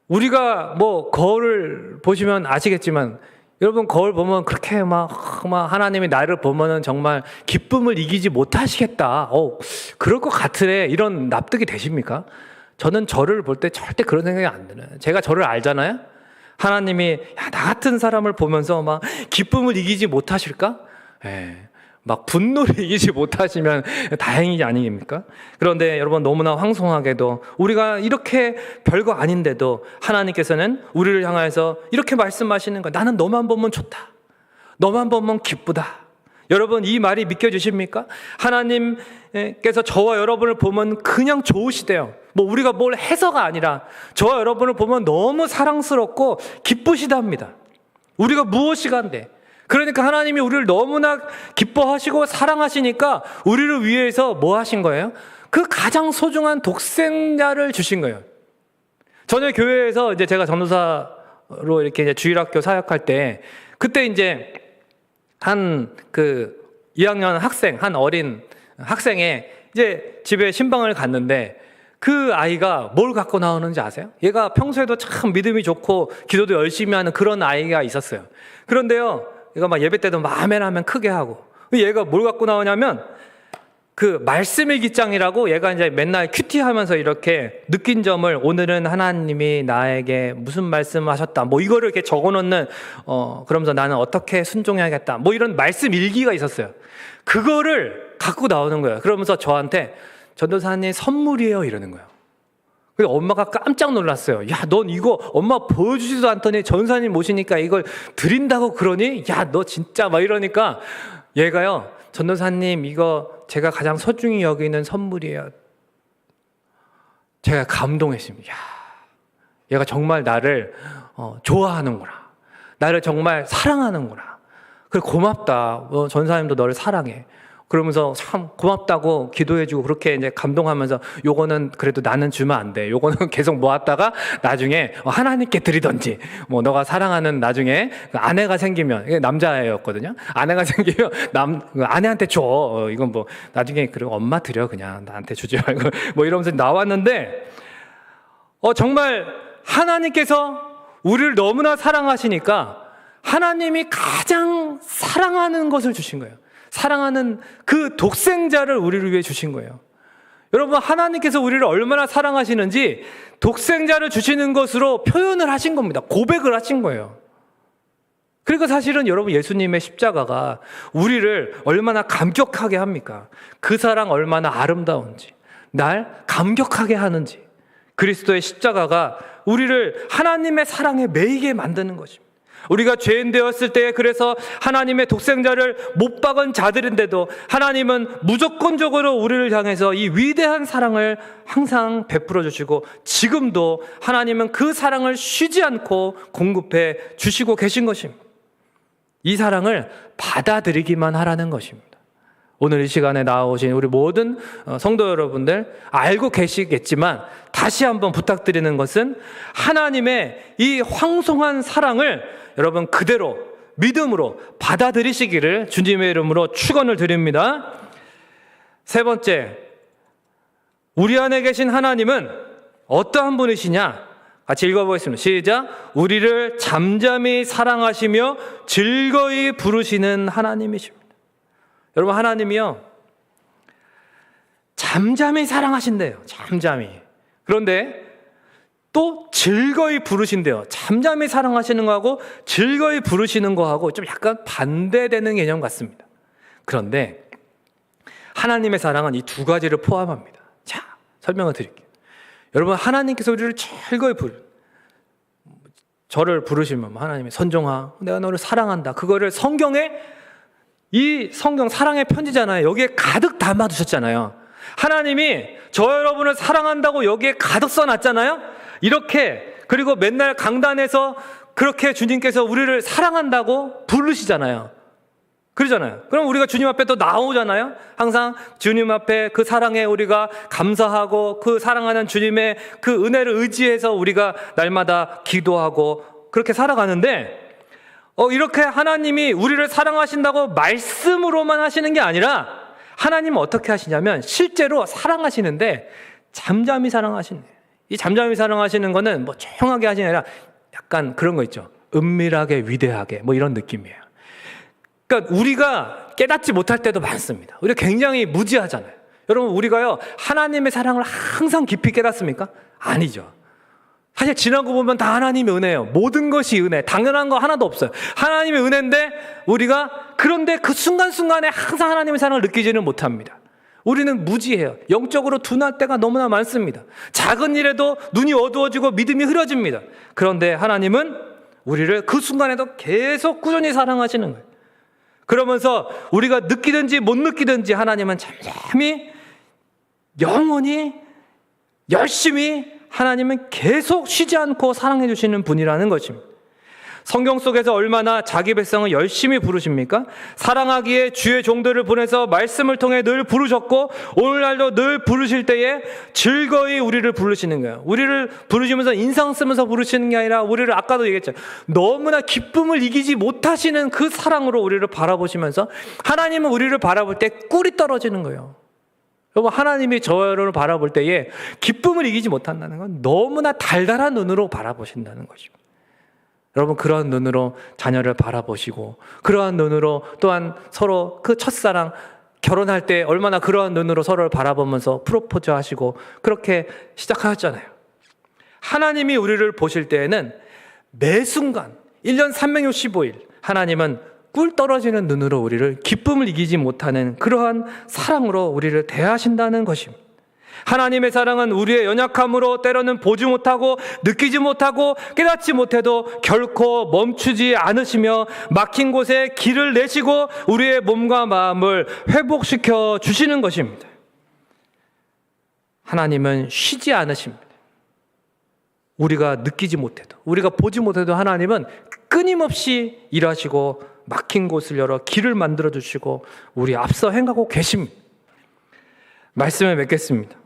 S1: 우리가 거울을 보시면 아시겠지만, 여러분 거울 보면 그렇게 하나님이 나를 보면은 정말 기쁨을 이기지 못하시겠다. 그럴 것 같으래. 이런 납득이 되십니까? 저는 저를 볼 때 절대 그런 생각이 안 드네요. 제가 저를 알잖아요. 하나님이 나 같은 사람을 보면서 기쁨을 이기지 못하실까? 분노를 이기지 못하시면 다행이 아닙니까? 그런데 여러분 너무나 황송하게도 우리가 이렇게 별거 아닌데도 하나님께서는 우리를 향해서 이렇게 말씀하시는 거예요. 나는 너만 보면 좋다. 너만 보면 기쁘다. 여러분 이 말이 믿겨지십니까? 하나님께서 저와 여러분을 보면 그냥 좋으시대요. 우리가 뭘 해서가 아니라 저와 여러분을 보면 너무 사랑스럽고 기쁘시답니다. 우리가 무엇이 간데 그러니까 하나님이 우리를 너무나 기뻐하시고 사랑하시니까 우리를 위해서 뭐 하신 거예요? 그 가장 소중한 독생자를 주신 거예요. 전에 교회에서 이제 제가 전도사로 이렇게 이제 주일학교 사역할 때 그때 이제 한 2학년 학생, 한 어린 학생의 이제 집에 신방을 갔는데 그 아이가 뭘 갖고 나오는지 아세요? 얘가 평소에도 참 믿음이 좋고 기도도 열심히 하는 그런 아이가 있었어요. 그런데요, 얘가 예배 때도 아멘하면 크게 하고 얘가 뭘 갖고 나오냐면 그 말씀일기장이라고 얘가 이제 맨날 큐티하면서 이렇게 느낀 점을 오늘은 하나님이 나에게 무슨 말씀하셨다 이거를 이렇게 적어놓는 그러면서 나는 어떻게 순종해야겠다 이런 말씀 일기가 있었어요. 그거를 갖고 나오는 거예요. 그러면서 저한테 전도사님 선물이에요 이러는 거예요. 그래서 엄마가 깜짝 놀랐어요. 야, 넌 이거 엄마 보여주지도 않더니 전사님 모시니까 이걸 드린다고 그러니? 야, 너 진짜 이러니까 얘가요, 전도사님 이거 제가 가장 소중히 여기는 선물이에요. 제가 감동했습니다. 야, 얘가 정말 나를 좋아하는구나. 나를 정말 사랑하는구나. 그래 고맙다. 전사님도 너를 사랑해. 그러면서 참 고맙다고 기도해주고 그렇게 이제 감동하면서 요거는 그래도 나는 주면 안 돼. 요거는 계속 모았다가 나중에 하나님께 드리던지 너가 사랑하는 나중에 아내가 생기면 이게 남자애였거든요. 아내가 생기면 아내한테 줘. 이건 나중에 그리고 엄마 드려 그냥 나한테 주지 말고 이러면서 나왔는데 정말 하나님께서 우리를 너무나 사랑하시니까 하나님이 가장 사랑하는 것을 주신 거예요. 사랑하는 그 독생자를 우리를 위해 주신 거예요. 여러분 하나님께서 우리를 얼마나 사랑하시는지 독생자를 주시는 것으로 표현을 하신 겁니다. 고백을 하신 거예요. 그러니까 사실은 여러분 예수님의 십자가가 우리를 얼마나 감격하게 합니까? 그 사랑 얼마나 아름다운지 날 감격하게 하는지 그리스도의 십자가가 우리를 하나님의 사랑에 매이게 만드는 것입니다. 우리가 죄인 되었을 때 그래서 하나님의 독생자를 못 박은 자들인데도 하나님은 무조건적으로 우리를 향해서 이 위대한 사랑을 항상 베풀어 주시고 지금도 하나님은 그 사랑을 쉬지 않고 공급해 주시고 계신 것입니다. 이 사랑을 받아들이기만 하라는 것입니다. 오늘 이 시간에 나오신 우리 모든 성도 여러분들 알고 계시겠지만 다시 한번 부탁드리는 것은 하나님의 이 황송한 사랑을 여러분 그대로 믿음으로 받아들이시기를 주님의 이름으로 축원을 드립니다. 세 번째, 우리 안에 계신 하나님은 어떠한 분이시냐? 같이 읽어보겠습니다. 시작. 우리를 잠잠히 사랑하시며 즐거이 부르시는 하나님이십니다. 여러분, 하나님이요 잠잠히 사랑하신대요. 잠잠히. 그런데 또 즐거이 부르신대요. 잠잠히 사랑하시는 거하고 즐거이 부르시는 거하고 좀 약간 반대되는 개념 같습니다. 그런데 하나님의 사랑은 이 두 가지를 포함합니다. 자, 설명을 드릴게요. 여러분, 하나님께서 우리를 즐거이 저를 부르시면 하나님이 선종아, 내가 너를 사랑한다. 그거를 성경에 이 성경 사랑의 편지잖아요. 여기에 가득 담아두셨잖아요. 하나님이 저 여러분을 사랑한다고 여기에 가득 써놨잖아요. 이렇게 그리고 맨날 강단에서 그렇게 주님께서 우리를 사랑한다고 부르시잖아요. 그러잖아요. 그럼 우리가 주님 앞에 또 나오잖아요. 항상 주님 앞에 그 사랑에 우리가 감사하고 그 사랑하는 주님의 그 은혜를 의지해서 우리가 날마다 기도하고 그렇게 살아가는데 이렇게 하나님이 우리를 사랑하신다고 말씀으로만 하시는 게 아니라 하나님은 어떻게 하시냐면 실제로 사랑하시는데 잠잠히 사랑하시네. 이 잠잠히 사랑하시는 거는 뭐 조용하게 하시는 게 아니라 약간 그런 거 있죠. 은밀하게 위대하게 뭐 이런 느낌이에요. 그러니까 우리가 깨닫지 못할 때도 많습니다. 우리가 굉장히 무지하잖아요. 여러분, 우리가요 하나님의 사랑을 항상 깊이 깨닫습니까? 아니죠. 사실 지나고 보면 다 하나님의 은혜예요. 모든 것이 은혜. 당연한 거 하나도 없어요. 하나님의 은혜인데 우리가 그런데 그 순간순간에 항상 하나님의 사랑을 느끼지는 못합니다. 우리는 무지해요. 영적으로 둔할 때가 너무나 많습니다. 작은 일에도 눈이 어두워지고 믿음이 흐려집니다. 그런데 하나님은 우리를 그 순간에도 계속 꾸준히 사랑하시는 거예요. 그러면서 우리가 느끼든지 못 느끼든지 하나님은 잠잠히 영원히 열심히 하나님은 계속 쉬지 않고 사랑해 주시는 분이라는 것입니다. 성경 속에서 얼마나 자기 백성을 열심히 부르십니까? 사랑하기에 주의 종들을 보내서 말씀을 통해 늘 부르셨고 오늘날도 늘 부르실 때에 즐거이 우리를 부르시는 거예요. 우리를 부르시면서 인상 쓰면서 부르시는 게 아니라 우리를 아까도 얘기했죠. 너무나 기쁨을 이기지 못하시는 그 사랑으로 우리를 바라보시면서 하나님은 우리를 바라볼 때 꿀이 떨어지는 거예요. 여러분, 하나님이 저를 바라볼 때에 기쁨을 이기지 못한다는 건 너무나 달달한 눈으로 바라보신다는 것입니다. 여러분, 그러한 눈으로 자녀를 바라보시고 그러한 눈으로 또한 서로 그 첫사랑 결혼할 때 얼마나 그러한 눈으로 서로를 바라보면서 프로포즈 하시고 그렇게 시작하셨잖아요. 하나님이 우리를 보실 때에는 매 순간 1년 365일 하나님은 꿀 떨어지는 눈으로 우리를 기쁨을 이기지 못하는 그러한 사랑으로 우리를 대하신다는 것입니다. 하나님의 사랑은 우리의 연약함으로 때로는 보지 못하고 느끼지 못하고 깨닫지 못해도 결코 멈추지 않으시며 막힌 곳에 길을 내시고 우리의 몸과 마음을 회복시켜 주시는 것입니다. 하나님은 쉬지 않으십니다. 우리가 느끼지 못해도 우리가 보지 못해도 하나님은 끊임없이 일하시고 막힌 곳을 열어 길을 만들어 주시고 우리 앞서 행하고 계십니다. 말씀을 맺겠습니다.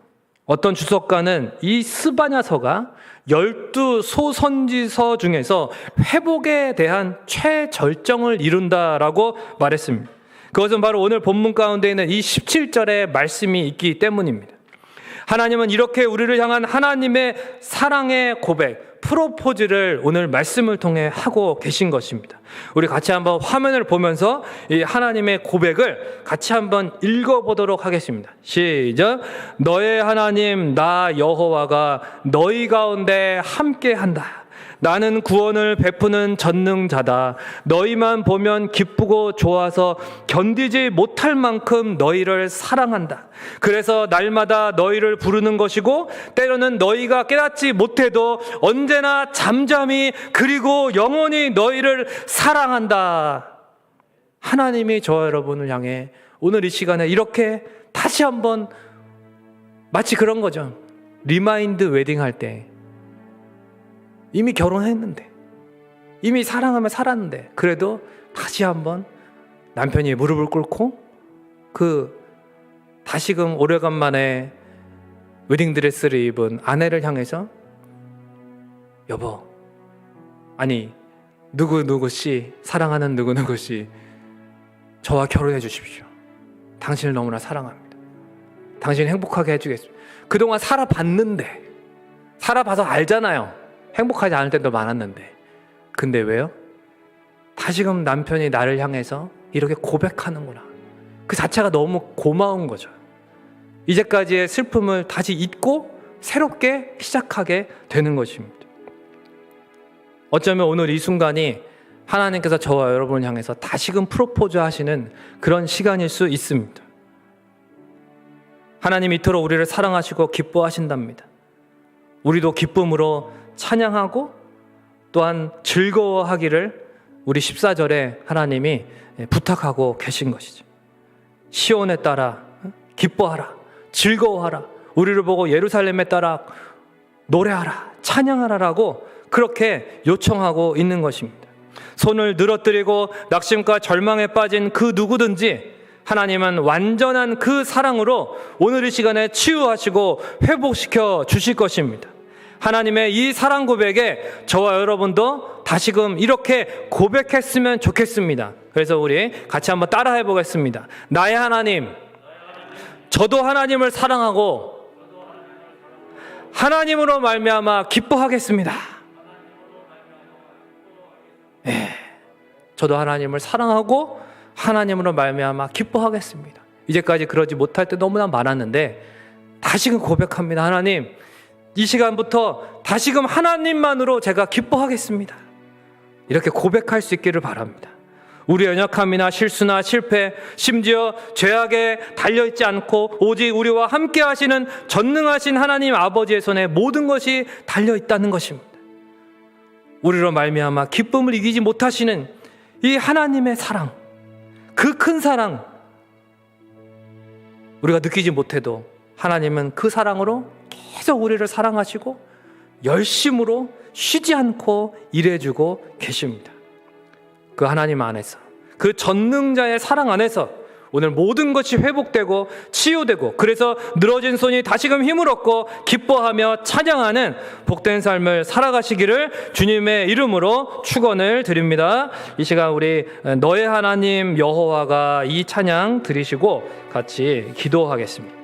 S1: 어떤 주석가는 이 스바냐서가 12소선지서 중에서 회복에 대한 최절정을 이룬다라고 말했습니다. 그것은 바로 오늘 본문 가운데 있는 이 17절의 말씀이 있기 때문입니다. 하나님은 이렇게 우리를 향한 하나님의 사랑의 고백, 프로포즈를 오늘 말씀을 통해 하고 계신 것입니다. 우리 같이 한번 화면을 보면서 이 하나님의 고백을 같이 한번 읽어보도록 하겠습니다. 시작. 너의 하나님 나 여호와가 너희 가운데 함께한다. 나는 구원을 베푸는 전능자다. 너희만 보면 기쁘고 좋아서 견디지 못할 만큼 너희를 사랑한다. 그래서 날마다 너희를 부르는 것이고 때로는 너희가 깨닫지 못해도 언제나 잠잠히 그리고 영원히 너희를 사랑한다. 하나님이 저와 여러분을 향해 오늘 이 시간에 이렇게 다시 한번 마치 그런 거죠. 리마인드 웨딩 할 때 이미 결혼했는데 이미 사랑하며 살았는데 그래도 다시 한번 남편이 무릎을 꿇고 다시금 오래간만에 웨딩드레스를 입은 아내를 향해서 여보, 아니 누구누구씨, 사랑하는 누구누구씨, 저와 결혼해 주십시오. 당신을 너무나 사랑합니다. 당신 행복하게 해주겠습니다. 그동안 살아봤는데, 살아봐서 알잖아요. 행복하지 않을 때도 많았는데. 근데 왜요? 다시금 남편이 나를 향해서 이렇게 고백하는구나. 그 자체가 너무 고마운 거죠. 이제까지의 슬픔을 다시 잊고 새롭게 시작하게 되는 것입니다. 어쩌면 오늘 이 순간이 하나님께서 저와 여러분을 향해서 다시금 프로포즈 하시는 그런 시간일 수 있습니다. 하나님 이토록 우리를 사랑하시고 기뻐하신답니다. 우리도 기쁨으로 찬양하고 또한 즐거워하기를 우리 14절에 하나님이 부탁하고 계신 것이죠. 시온에 따라 기뻐하라, 즐거워하라, 우리를 보고 예루살렘에 따라 노래하라, 찬양하라라고 그렇게 요청하고 있는 것입니다. 손을 늘어뜨리고 낙심과 절망에 빠진 그 누구든지 하나님은 완전한 그 사랑으로 오늘 이 시간에 치유하시고 회복시켜 주실 것입니다. 하나님의 이 사랑 고백에 저와 여러분도 다시금 이렇게 고백했으면 좋겠습니다. 그래서 우리 같이 한번 따라해 보겠습니다. 나의 하나님, 저도 하나님을 사랑하고 하나님으로 말미암아 기뻐하겠습니다. 네, 저도 하나님을 사랑하고 하나님으로 말미암아 기뻐하겠습니다. 이제까지 그러지 못할 때 너무나 많았는데 다시금 고백합니다. 하나님, 이 시간부터 다시금 하나님만으로 제가 기뻐하겠습니다. 이렇게 고백할 수 있기를 바랍니다. 우리의 연약함이나 실수나 실패, 심지어 죄악에 달려있지 않고 오직 우리와 함께 하시는 전능하신 하나님 아버지의 손에 모든 것이 달려있다는 것입니다. 우리로 말미암아 기쁨을 이기지 못하시는 이 하나님의 사랑, 그 큰 사랑, 우리가 느끼지 못해도 하나님은 그 사랑으로 계속 우리를 사랑하시고 열심으로 쉬지 않고 일해주고 계십니다. 그 하나님 안에서, 그 전능자의 사랑 안에서 오늘 모든 것이 회복되고 치유되고, 그래서 늘어진 손이 다시금 힘을 얻고 기뻐하며 찬양하는 복된 삶을 살아가시기를 주님의 이름으로 축원을 드립니다. 이 시간 우리 너의 하나님 여호와가 이 찬양 드리시고 같이 기도하겠습니다.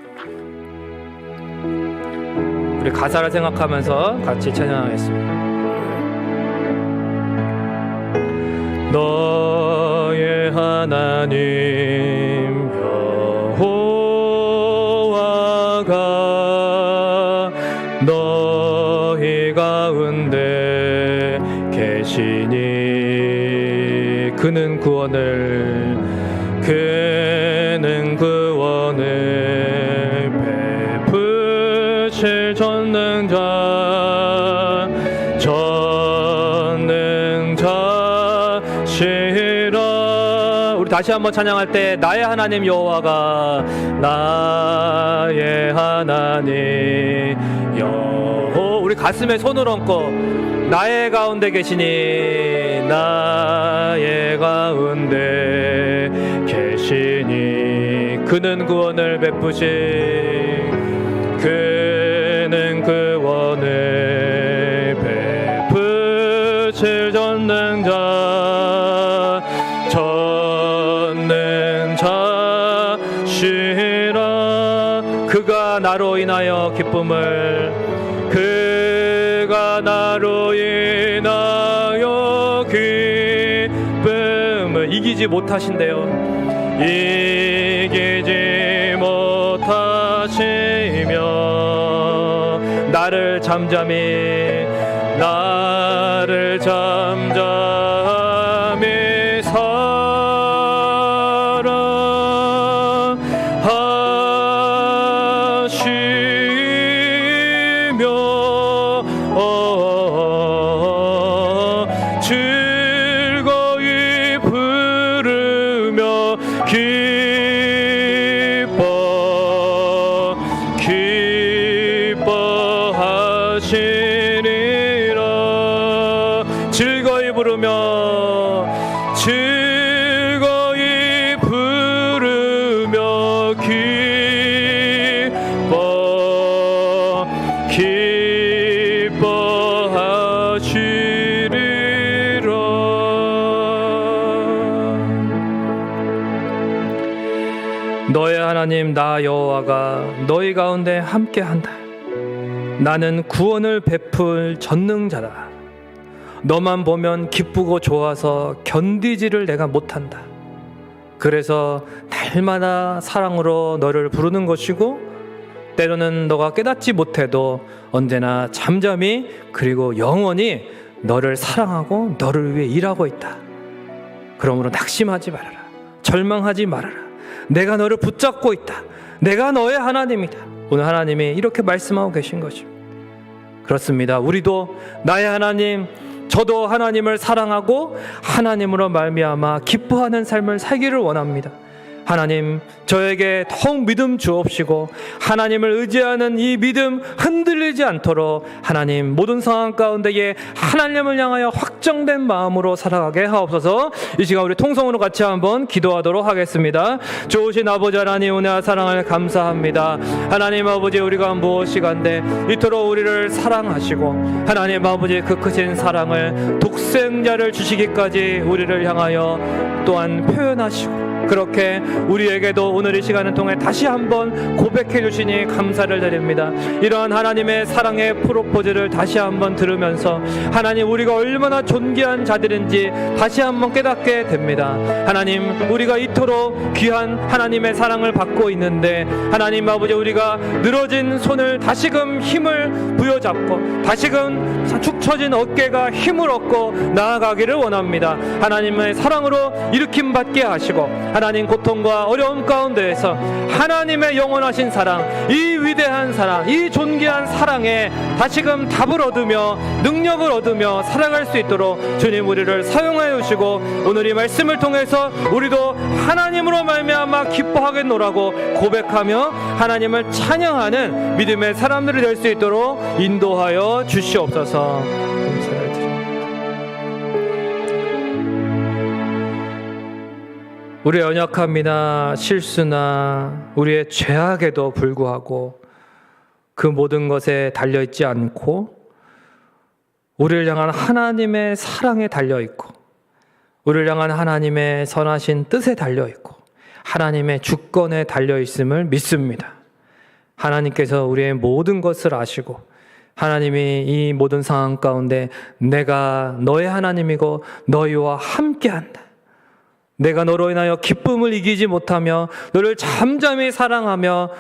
S1: 우리 가사를 생각하면서 같이 찬양하겠습니다. 너의 하나님 여호와가 너희 가운데 계시니 그는 구원을 베푸실 전능자시라. 우리 다시 한번 찬양할 때 나의 하나님 여호와가, 나의 하나님 여호, 우리 가슴에 손을 얹고 나의 가운데 계시니, 나의 가운데 계시니 그는 구원을 그는 구원을 베푸실 전능자시라. 그가 나로 인하여 그가 나로 인하여 기쁨을 이기지 못하신대요. 이기지 못하시며 나를 잠잠히 나를 잠잠히 사랑하시며 즐거이 부르며 기뻐하시리라. 즐거이 부르며 너의 하나님 나 여호와가 너희 가운데 함께한다. 나는 구원을 베풀 전능자다. 너만 보면 기쁘고 좋아서 견디지를 내가 못한다. 그래서 날마다 사랑으로 너를 부르는 것이고 때로는 너가 깨닫지 못해도 언제나 잠잠히 그리고 영원히 너를 사랑하고 너를 위해 일하고 있다. 그러므로 낙심하지 말아라. 절망하지 말아라. 내가 너를 붙잡고 있다. 내가 너의 하나님이다. 오늘 하나님이 이렇게 말씀하고 계신 것입니다. 그렇습니다. 우리도 나의 하나님, 저도 하나님을 사랑하고 하나님으로 말미암아 기뻐하는 삶을 살기를 원합니다. 하나님, 저에게 더욱 믿음 주옵시고 하나님을 의지하는 이 믿음 흔들리지 않도록 하나님 모든 상황 가운데에 하나님을 향하여 확정된 마음으로 살아가게 하옵소서. 이 시간 우리 통성으로 같이 한번 기도하도록 하겠습니다. 좋으신 아버지 하나님, 은혜와 사랑을 감사합니다. 하나님 아버지, 우리가 무엇이간데 이토록 우리를 사랑하시고 하나님 아버지 그 크신 사랑을 독생자를 주시기까지 우리를 향하여 또한 표현하시고 그렇게 우리에게도 오늘 이 시간을 통해 다시 한번 고백해 주시니 감사를 드립니다. 이러한 하나님의 사랑의 프로포즈를 다시 한번 들으면서 하나님, 우리가 얼마나 존귀한 자들인지 다시 한번 깨닫게 됩니다. 하나님, 우리가 이토록 귀한 하나님의 사랑을 받고 있는데 하나님 아버지, 우리가 늘어진 손을 다시금 힘을 부여잡고 다시금 축 처진 어깨가 힘을 얻고 나아가기를 원합니다. 하나님의 사랑으로 일으킴 받게 하시고 하나님, 고통과 어려움 가운데에서 하나님의 영원하신 사랑, 이 위대한 사랑, 이 존귀한 사랑에 다시금 답을 얻으며 능력을 얻으며 살아갈 수 있도록 주님 우리를 사용하여 주시고 오늘 이 말씀을 통해서 우리도 하나님으로 말미암아 기뻐하겠노라고 고백하며 하나님을 찬양하는 믿음의 사람들이 될 수 있도록 인도하여 주시옵소서. 감사를 드립니다. 우리의 연약함이나 실수나 우리의 죄악에도 불구하고 그 모든 것에 달려있지 않고 우리를 향한 하나님의 사랑에 달려있고 우리를 향한 하나님의 선하신 뜻에 달려있고 하나님의 주권에 달려있음을 믿습니다. 하나님께서 우리의 모든 것을 아시고 하나님이 이 모든 상황 가운데 내가 너의 하나님이고 너희와 함께한다. 내가 너로 인하여 기쁨을 이기지 못하며 너를 잠잠히 사랑하며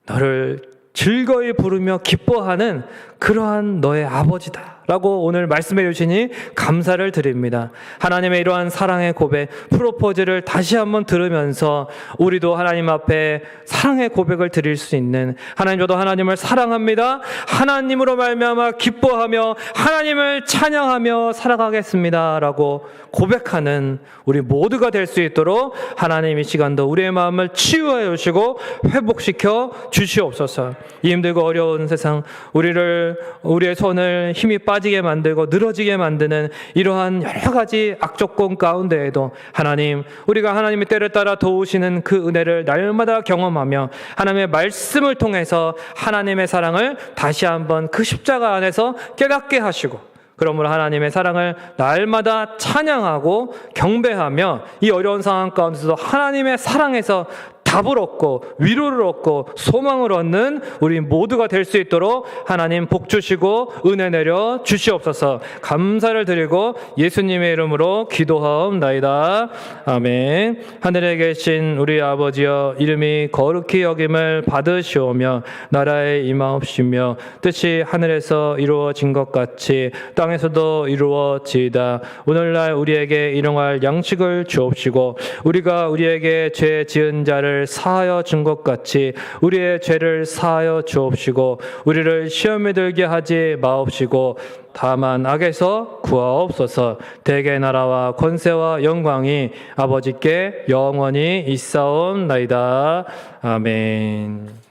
S1: 너를 즐거이 부르며 기뻐하는 그러한 너의 아버지다 라고 오늘 말씀해 주시니 감사를 드립니다. 하나님의 이러한 사랑의 고백, 프로포즈를 다시 한번 들으면서 우리도 하나님 앞에 사랑의 고백을 드릴 수 있는, 하나님 저도 하나님을 사랑합니다, 하나님으로 말미암아 기뻐하며 하나님을 찬양하며 살아가겠습니다 라고 고백하는 우리 모두가 될 수 있도록 하나님 이 시간도 우리의 마음을 치유하여 주시고 회복시켜 주시옵소서. 이 힘들고 어려운 세상, 우리의 손을 힘이 빠지게 만들고 늘어지게 만드는 이러한 여러 가지 악조건 가운데에도 하나님, 우리가 하나님의 때를 따라 도우시는 그 은혜를 날마다 경험하며 하나님의 말씀을 통해서 하나님의 사랑을 다시 한번 그 십자가 안에서 깨닫게 하시고, 그러므로 하나님의 사랑을 날마다 찬양하고 경배하며 이 어려운 상황 가운데서도 하나님의 사랑에서 답을 얻고 위로를 얻고 소망을 얻는 우리 모두가 될 수 있도록 하나님 복 주시고 은혜 내려 주시옵소서. 감사를 드리고 예수님의 이름으로 기도하옵나이다. 아멘. 하늘에 계신 우리 아버지여, 이름이 거룩히 여김을 받으시오며 나라의 임하옵시며 뜻이 하늘에서 이루어진 것 같이 땅에서도 이루어지이다. 오늘날 우리에게 일용할 양식을 주옵시고 우리가 우리에게 죄 지은 자를 사하여 준 것 같이 우리의 죄를 사하여 주옵시고 우리를 시험에 들게 하지 마옵시고 다만 악에서 구하옵소서. 대개 나라와 권세와 영광이 아버지께 영원히 있사옵나이다. 아멘.